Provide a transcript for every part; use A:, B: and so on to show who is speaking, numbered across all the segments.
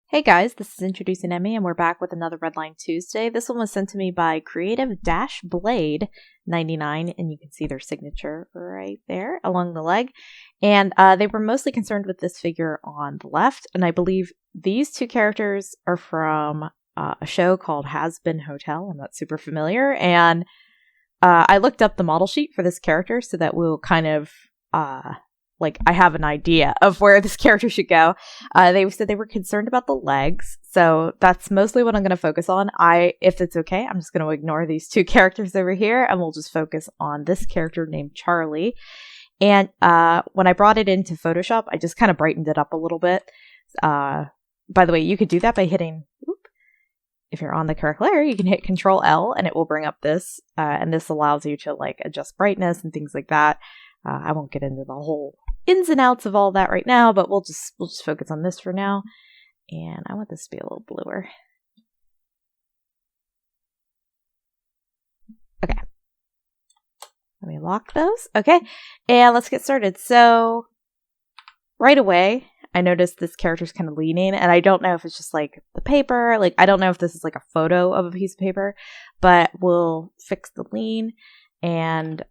A: Hey guys, this is Introducing Emmy, and we're back with another Redline Tuesday. This one was sent to me by Creative-Blade99, and you can see their signature right there along the leg. And they were mostly concerned with this figure on the left, and I believe these two characters are from a show called Has Been Hotel. I'm not super familiar, and I looked up the model sheet for this character so that we'll kind of I have an idea of where this character should go. They said they were concerned about the legs, so that's mostly what I'm going to focus on. If it's okay, I'm just going to ignore these two characters over here, and we'll just focus on this character named Charlie. And when I brought it into Photoshop, I just kind of brightened it up a little bit. By the way, you could do that by hitting, if you're on the correct layer, you can hit Control L, and it will bring up this, and this allows you to adjust brightness and things like that. I won't get into the whole ins and outs of all that right now, but we'll just focus on this for now. And I want this to be a little bluer. Okay. Let me lock those. Okay. And let's get started. So right away, I noticed this character's kind of leaning, and I don't know if it's just the paper. I don't know if this is a photo of a piece of paper, but we'll fix the lean. And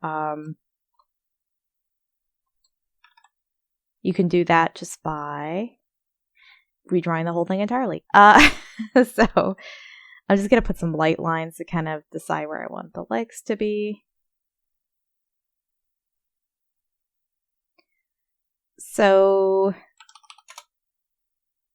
A: you can do that just by redrawing the whole thing entirely. So I'm just going to put some light lines to kind of decide where I want the legs to be. So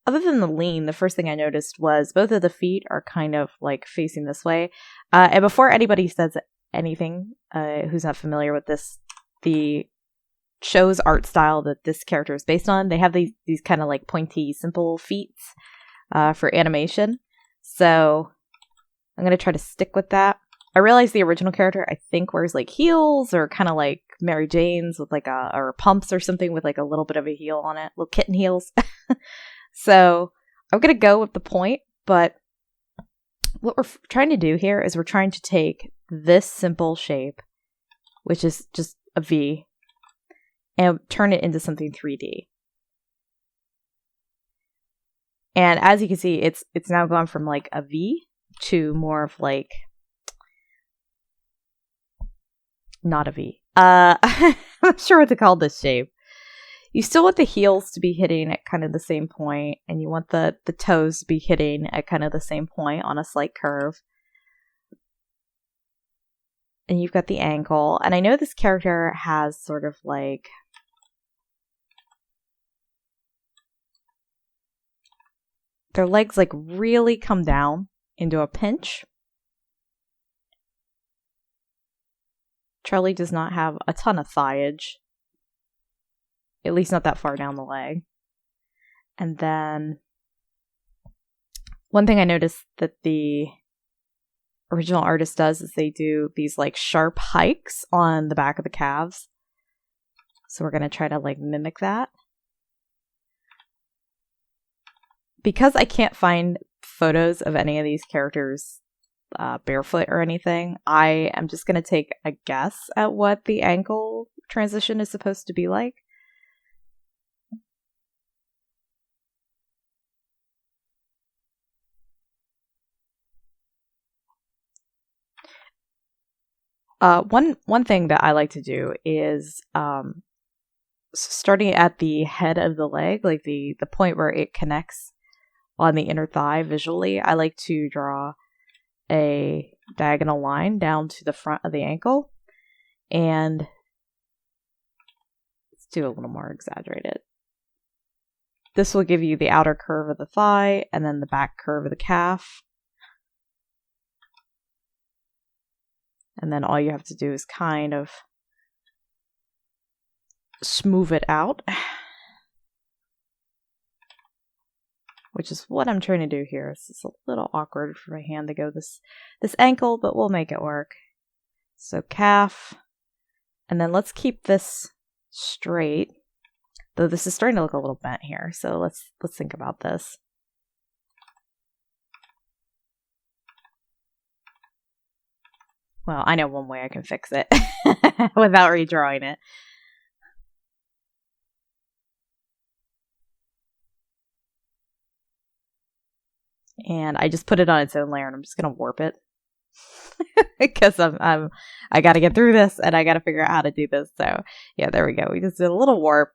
A: other than the lean, the first thing I noticed was both of the feet are kind of facing this way. And before anybody says anything, who's not familiar with this, the show's art style that this character is based on, they have these kind of pointy, simple feet for animation. So I'm going to try to stick with that. I realize the original character, I think, wears heels or kind of like Mary Jane's with or pumps or something with a little bit of a heel on it, little kitten heels. So I'm going to go with the point, but what we're trying to do here is we're trying to take this simple shape, which is just a V, and turn it into something 3D. And as you can see, it's now gone from a V to more of not a V. I'm not sure what to call this shape. You still want the heels to be hitting at kind of the same point, and you want the toes to be hitting at kind of the same point on a slight curve. And you've got the ankle. And I know this character has sort of their legs really come down into a pinch. Charlie does not have a ton of thighage, at least not that far down the leg. And then one thing I noticed that the original artist does is they do these sharp hikes on the back of the calves. So we're going to try to mimic that. Because I can't find photos of any of these characters barefoot or anything, I am just going to take a guess at what the ankle transition is supposed to be like. One thing that I like to do is starting at the head of the leg, the point where it connects on the inner thigh visually, I like to draw a diagonal line down to the front of the ankle. And let's do a little more exaggerated. This will give you the outer curve of the thigh and then the back curve of the calf. And then all you have to do is kind of smooth it out, which is what I'm trying to do here. It's just a little awkward for my hand to go this ankle, but we'll make it work. So calf, and then let's keep this straight, though this is starting to look a little bent here. So let's think about this. Well, I know one way I can fix it without redrawing it. And I just put it on its own layer, and I'm just gonna warp it because I got to get through this, and I got to figure out how to do this. So yeah, there we go. We just did a little warp.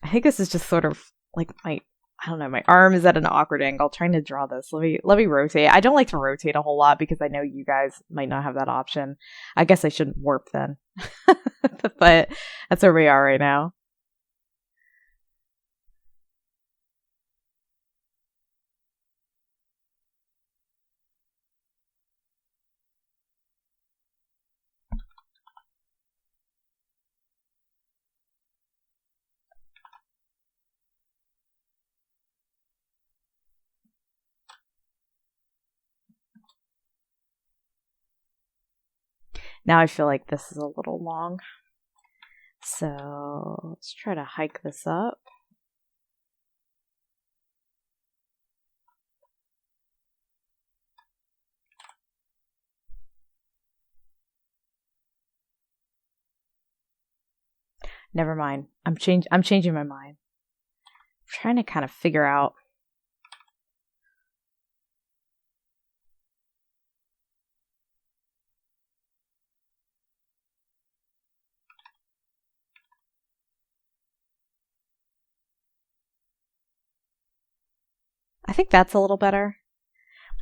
A: I think this is just sort of like I don't know, my arm is at an awkward angle trying to draw this. Let me rotate. I don't like to rotate a whole lot because I know you guys might not have that option. I guess I shouldn't warp then. But that's where we are right now. Now I feel like this is a little long. So let's try to hike this up. Never mind. I'm changing my mind. I'm trying to kind of figure out. I think that's a little better.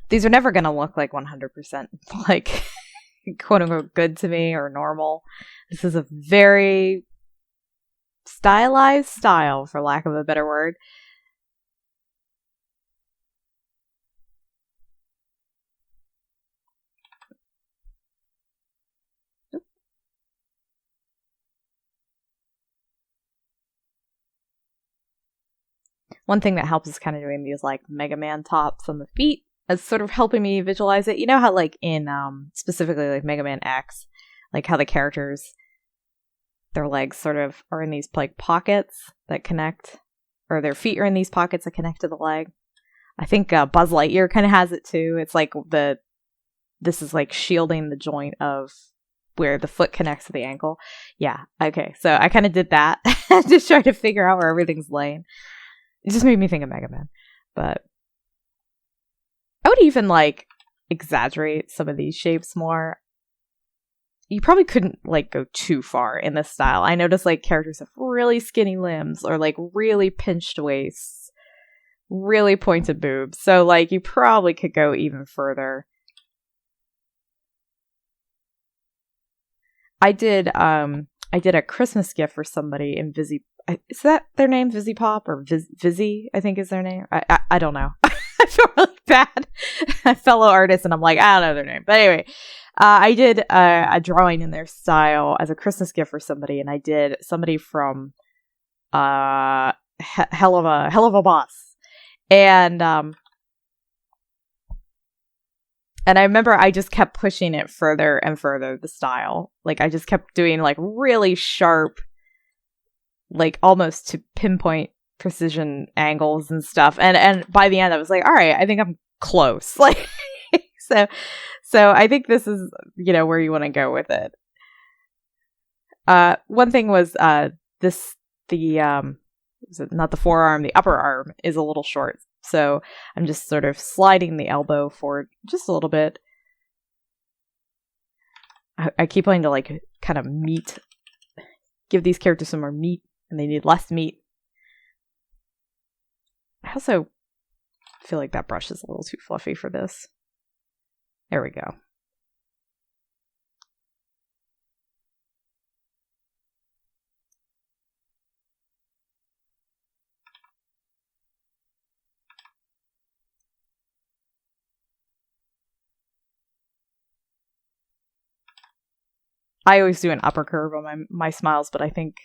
A: These are never going to look like 100% like quote unquote good to me or normal. This is a very stylized style, for lack of a better word. One thing that helps is kind of doing these like Mega Man tops on the feet as sort of helping me visualize it. You know how like in specifically like Mega Man X, like how the characters, their legs sort of are in these like pockets that connect, or their feet are in these pockets that connect to the leg. I think Buzz Lightyear kind of has it too. It's like this is like shielding the joint of where the foot connects to the ankle. Yeah, okay. So I kind of did that. Just trying to figure out where everything's laying. It just made me think of Mega Man. But I would even like exaggerate some of these shapes more. You probably couldn't like go too far in this style. I noticed like characters have really skinny limbs or like really pinched waists, really pointed boobs. So like you probably could go even further. I did a Christmas gift for somebody in Vizzy. Is that their name? Vizzy Pop or Vizzy? I think is their name. I don't know. I feel really bad. Fellow artists, and I'm like, I don't know their name. But anyway, I did a drawing in their style as a Christmas gift for somebody, and I did somebody from Hell of a Boss, and I remember I just kept pushing it further and further, the style. Like, I just kept doing, like, really sharp, like, almost to pinpoint precision angles and stuff. And by the end, I was like, all right, I think I'm close. Like, so I think this is, you know, where you want to go with it. One thing was, not the forearm, the upper arm is a little short. So I'm just sort of sliding the elbow forward just a little bit. I keep wanting to like kind of give these characters some more meat, and they need less meat. I also feel like that brush is a little too fluffy for this. There we go. I always do an upper curve on my smiles, but I think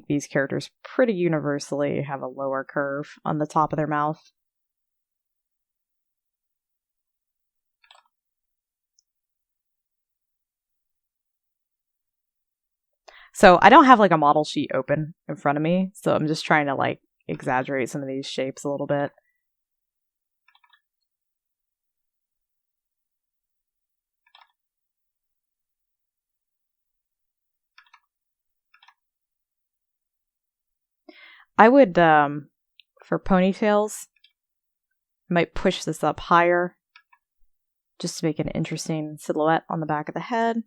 A: these characters pretty universally have a lower curve on the top of their mouth. So I don't have like a model sheet open in front of me, so I'm just trying to like exaggerate some of these shapes a little bit. I would for ponytails. I might push this up higher just to make an interesting silhouette on the back of the head.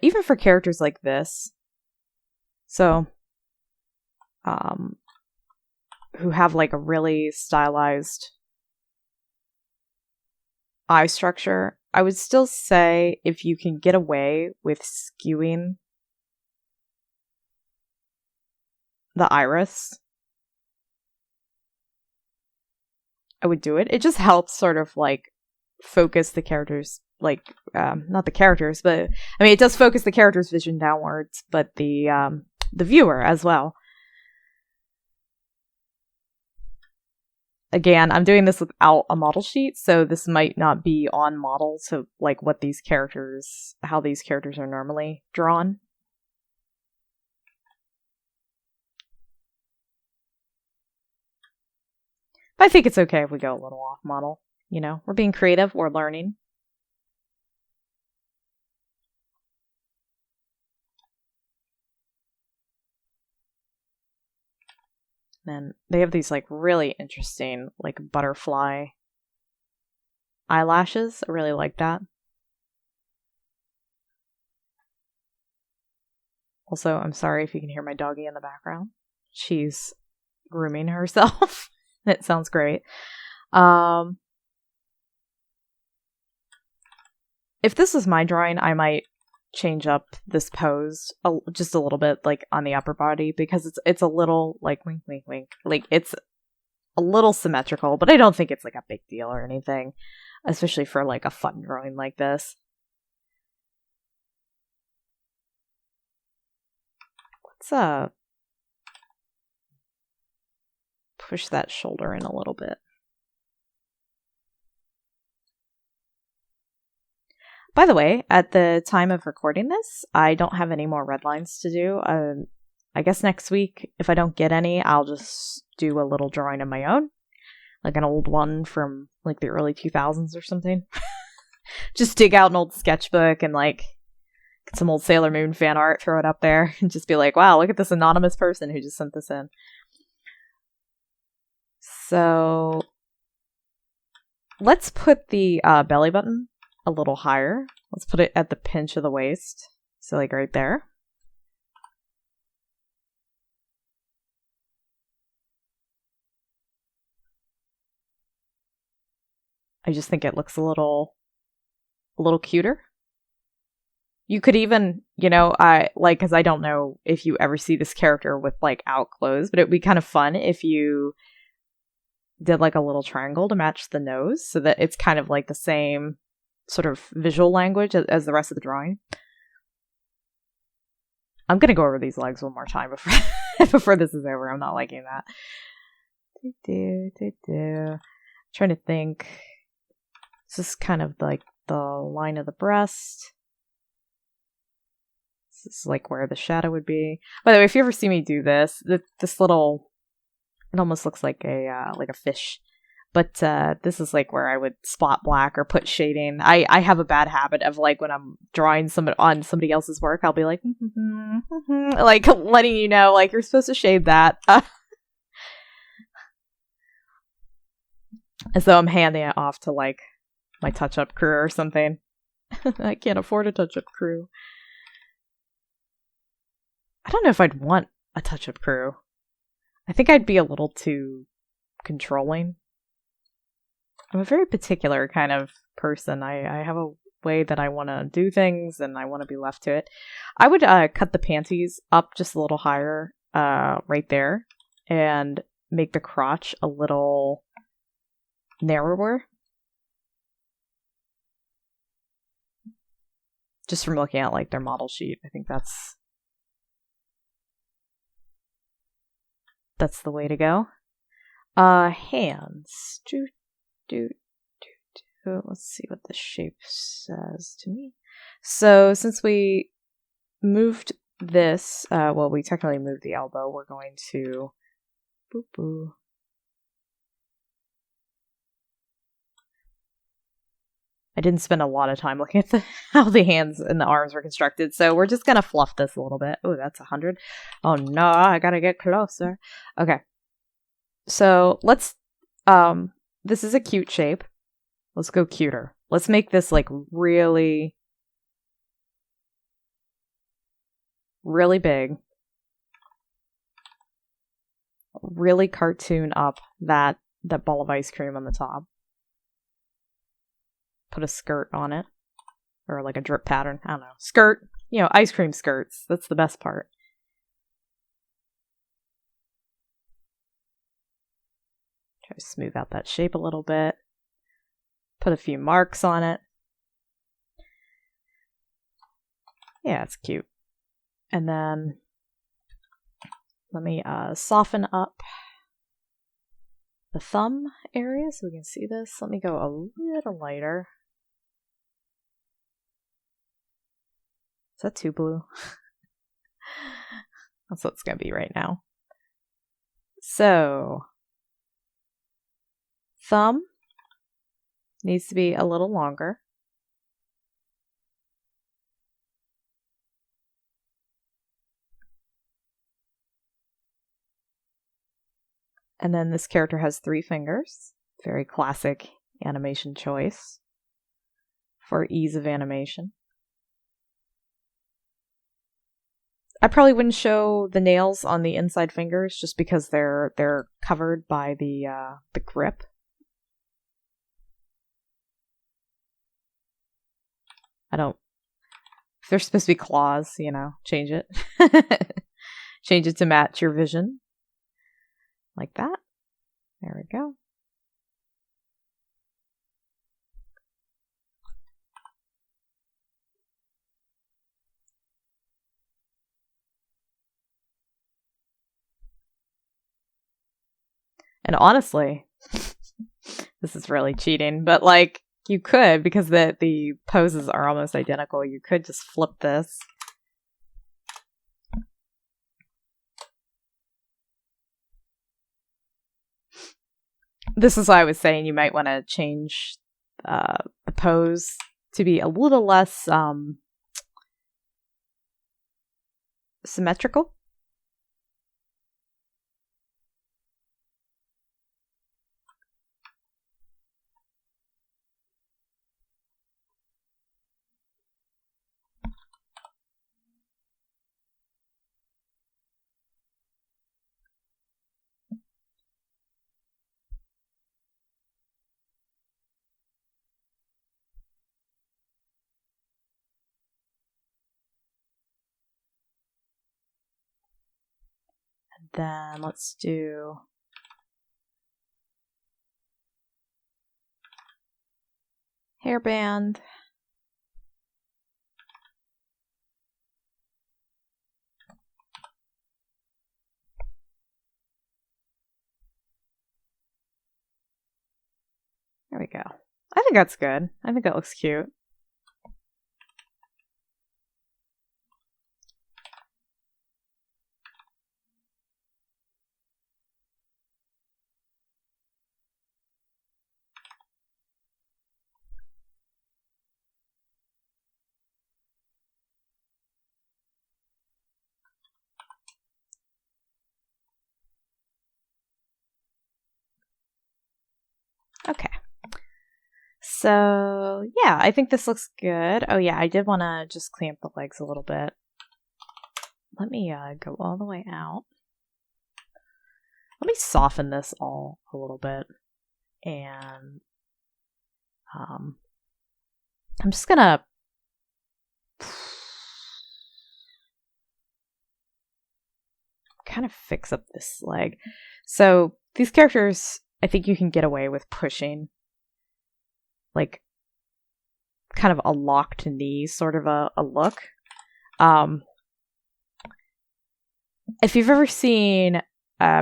A: Even for characters like this, so, who have like a really stylized eye structure, I would still say if you can get away with skewing the iris, I would do it. It just helps sort of like focus the characters, like, not the characters, but I mean, it does focus the character's vision downwards, but the viewer as well. Again, I'm doing this without a model sheet, so this might not be on model, so like what these characters, how these characters are normally drawn. But I think it's okay if we go a little off model. You know, we're being creative, we're learning. And they have these like really interesting like butterfly eyelashes. I really like that. Also, I'm sorry if you can hear my doggy in the background. She's grooming herself. It sounds great. If this was my drawing, I might change up this pose just a little bit, like on the upper body, because it's a little like wink, wink, wink. Like it's a little symmetrical, but I don't think it's like a big deal or anything, especially for like a fun drawing like this. Let's push that shoulder in a little bit. By the way, at the time of recording this, I don't have any more red lines to do. I guess next week, if I don't get any, I'll just do a little drawing of my own. Like an old one from like the early 2000s or something. Just dig out an old sketchbook and like get some old Sailor Moon fan art, throw it up there, and just be like, wow, look at this anonymous person who just sent this in. So let's put the belly button a little higher. Let's put it at the pinch of the waist. So like right there. I just think it looks a little cuter. You could even, you know, because I don't know if you ever see this character with like out clothes, but it'd be kind of fun if you did like a little triangle to match the nose so that it's kind of like the same sort of visual language as the rest of the drawing. I'm gonna go over these legs one more time before this is over. I'm not liking that. Trying to think. This is kind of like the line of the breast. This is like where the shadow would be. By the way, if you ever see me do this, this little, it almost looks like a fish. But this is like where I would spot black or put shading. I have a bad habit of like when I'm drawing on somebody else's work, I'll be like, like letting you know, like you're supposed to shade that. As though I'm handing it off to like my touch-up crew or something. I can't afford a touch-up crew. I don't know if I'd want a touch-up crew. I think I'd be a little too controlling. I'm a very particular kind of person. I have a way that I want to do things and I want to be left to it. I would cut the panties up just a little higher right there and make the crotch a little narrower. Just from looking at like their model sheet, I think that's the way to go. Hands. let's see what the shape says to me. So since we moved this, well, we technically moved the elbow, we're going to boop boo. I didn't spend a lot of time looking at how the hands and the arms were constructed, so we're just gonna fluff this a little bit. Oh, that's 100. Oh no, I gotta get closer. Okay. So let's, this is a cute shape. Let's go cuter. Let's make this like really, really big. Really cartoon up that ball of ice cream on the top. Put a skirt on it. Or like a drip pattern. I don't know. Skirt. You know, ice cream skirts. That's the best part. Try to smooth out that shape a little bit. Put a few marks on it. Yeah, it's cute. And then let me soften up the thumb area so we can see this. Let me go a little lighter. Is that too blue? That's what it's going to be right now. So, thumb needs to be a little longer. And then this character has 3 fingers. Very classic animation choice for ease of animation. I probably wouldn't show the nails on the inside fingers just because they're covered by the grip. I don't. If they're supposed to be claws, you know, change it. Change it to match your vision. Like that. There we go. And honestly, this is really cheating, but like you could, because the poses are almost identical, you could just flip this. This is why I was saying you might want to change the pose to be a little less symmetrical. Then let's do hairband. There we go. I think that's good. I think that looks cute. Okay. So, yeah, I think this looks good. Oh, yeah, I did want to just clamp the legs a little bit. Let me go all the way out. Let me soften this all a little bit. And I'm just going to kind of fix up this leg. So, these characters, I think you can get away with pushing like kind of a locked knee sort of a look. If you've ever seen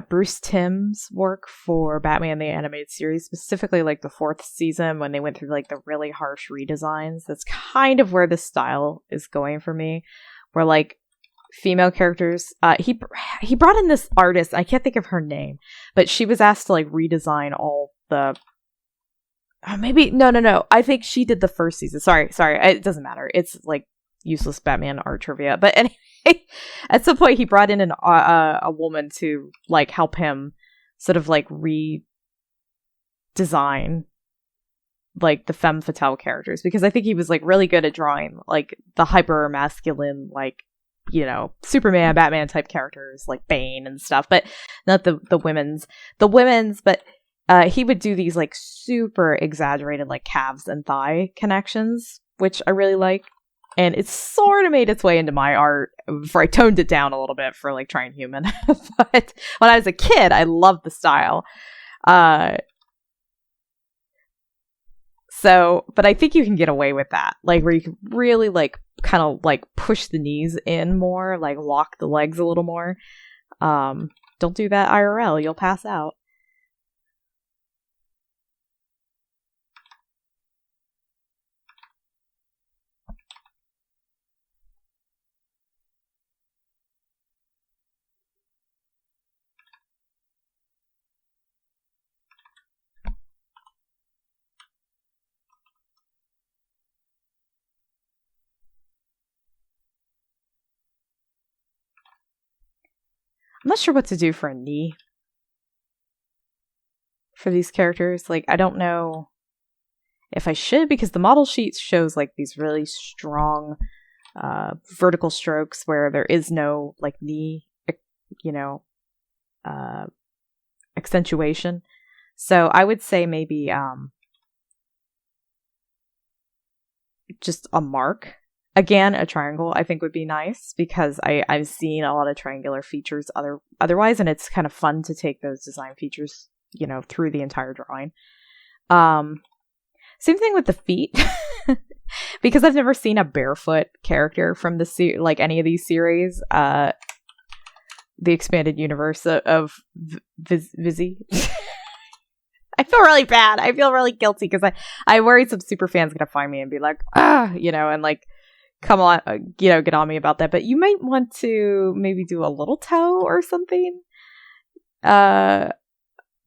A: Bruce Timm's work for Batman the Animated Series, specifically like the 4th season when they went through like the really harsh redesigns. That's kind of where the style is going for me, where like female characters. He brought in this artist. I can't think of her name, but she was asked to like redesign all the. Maybe no. I think she did the 1st season. Sorry. It doesn't matter. It's like useless Batman art trivia. But anyway, at some point he brought in a woman to like help him sort of like redesign like the femme fatale characters, because I think he was like really good at drawing like the hyper masculine, like, you know, Superman, Batman type characters like Bane and stuff, but not the women's, but he would do these like super exaggerated like calves and thigh connections, which I really like. And it sort of made its way into my art before I toned it down a little bit for like Trying Human. But when I was a kid, I loved the style. So, but I think you can get away with that, like where you can really like kind of like push the knees in more, like walk the legs a little more. Don't do that IRL, you'll pass out. I'm not sure what to do for a knee for these characters. Like, I don't know if I should, because the model sheet shows like these really strong vertical strokes where there is no like knee, you know, accentuation. So I would say maybe just a mark. Again, a triangle I think would be nice, because I've seen a lot of triangular features otherwise, and it's kind of fun to take those design features, you know, through the entire drawing. Same thing with the feet. Because I've never seen a barefoot character from the like any of these series. The expanded universe of Vizzy. I feel really bad. I feel really guilty because I worry some super fans gonna find me and be like, you know, and like, come on, you know, get on me about that. But you might want to maybe do a little toe or something. But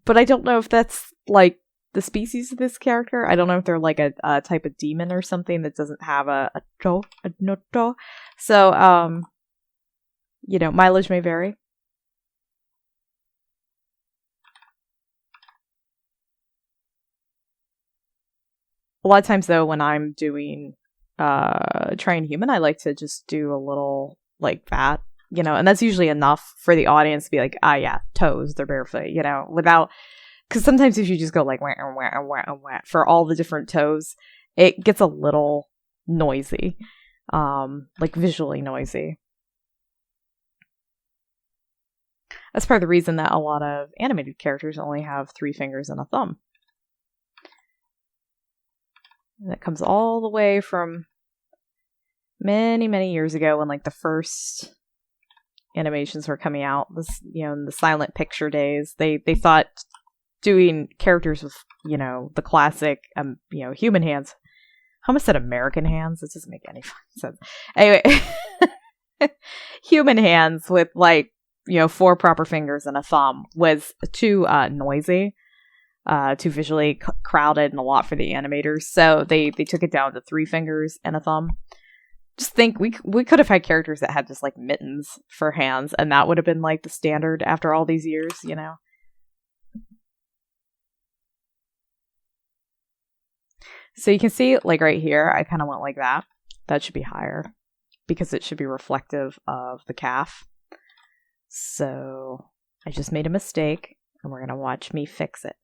A: I don't know if that's like the species of this character. I don't know if they're like a type of demon or something that doesn't have a toe, no toe. So, you know, mileage may vary. A lot of times though, when I'm doing Trying Human, I like to just do a little like that, you know, and that's usually enough for the audience to be like, yeah, toes, they're barefoot, you know, without, because sometimes if you just go like wah, wah, wah, wah, for all the different toes, it gets a little noisy, like visually noisy. That's part of the reason that a lot of animated characters only have 3 fingers and a thumb. And that comes all the way from many, many years ago when like the first animations were coming out. This, you know, in the silent picture days, they thought doing characters with, you know, the classic, you know, human hands. I almost said American hands. It doesn't make any sense. Anyway, human hands with like, you know, 4 proper fingers and a thumb was too noisy. Too visually crowded and a lot for the animators, so they took it down to 3 fingers and a thumb. Just think, we could have had characters that had just like mittens for hands, and that would have been like the standard after all these years, you know. So you can see, like right here, I kind of went like that. That should be higher because it should be reflective of the calf. So I just made a mistake, and we're gonna watch me fix it.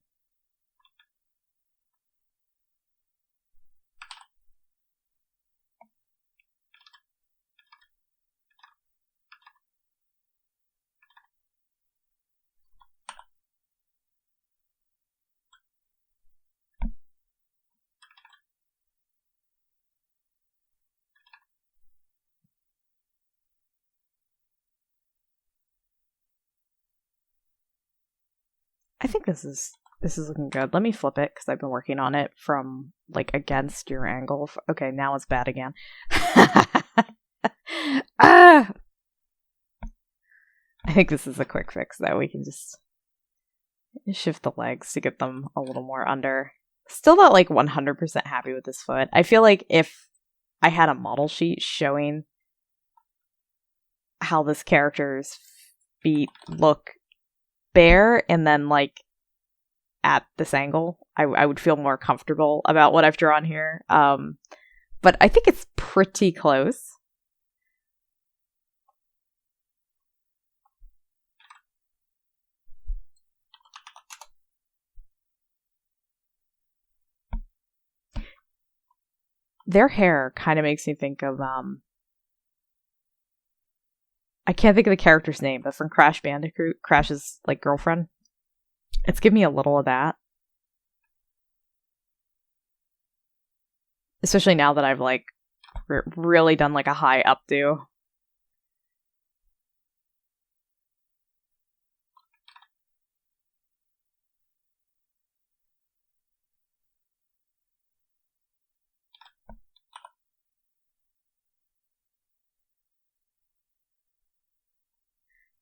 A: I think this is looking good. Let me flip it because I've been working on it from like against your angle. Okay, now it's bad again. Ah! I think this is a quick fix though. We can just shift the legs to get them a little more under. Still not like 100% happy with this foot. I feel like if I had a model sheet showing how this character's feet look bare and then like at this angle, I would feel more comfortable about what I've drawn here. But I think it's pretty close. Their hair kind of makes me think of I can't think of the character's name, but from Crash Bandicoot, Crash's like girlfriend. It's giving me a little of that. Especially now that I've like really done like a high updo.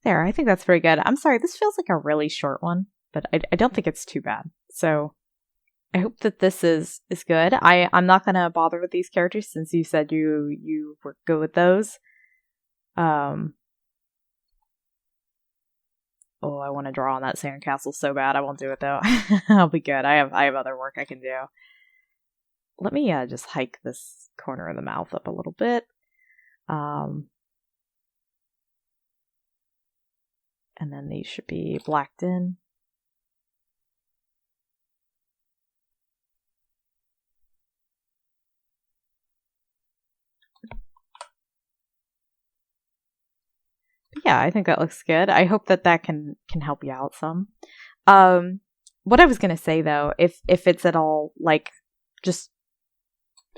A: There, I think that's pretty good. I'm sorry, this feels like a really short one, but I don't think it's too bad. So I hope that this is good. I'm not going to bother with these characters since you said you were good with those. Oh, I want to draw on that sandcastle so bad. I won't do it though. I'll be good. I have other work I can do. Let me just hike this corner of the mouth up a little bit. And then these should be blacked in. But yeah, I think that looks good. I hope that can help you out some. What I was gonna say though, if it's at all like just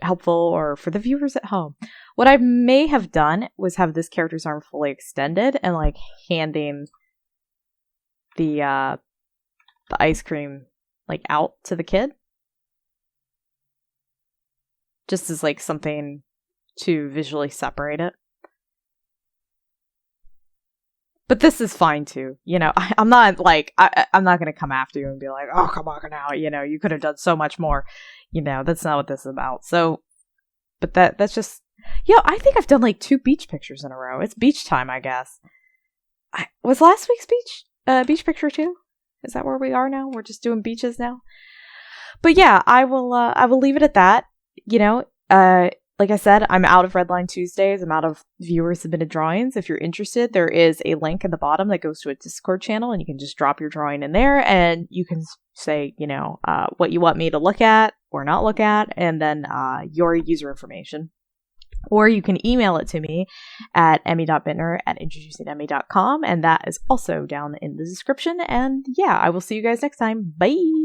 A: helpful or for the viewers at home, what I may have done was have this character's arm fully extended and like handing the ice cream like out to the kid, just as like something to visually separate it. But this is fine too, you know. I'm not like I'm not gonna come after you and be like, oh come on now, you know, you could have done so much more, you know. That's not what this is about. So, but that's just, you know, I think I've done like 2 beach pictures in a row. It's beach time, I guess. Was last week's beach picture too? Is that where we are now? We're just doing beaches now. But yeah, I will leave it at that. You know, like I said, I'm out of Redline Tuesdays. I'm out of viewer submitted drawings. If you're interested, there is a link in the bottom that goes to a Discord channel, and you can just drop your drawing in there, and you can say, you know, what you want me to look at or not look at, and then your user information. Or you can email it to me at emy.bitner at introducingemy.com, and that is also down in the description. And yeah, I will see you guys next time. Bye!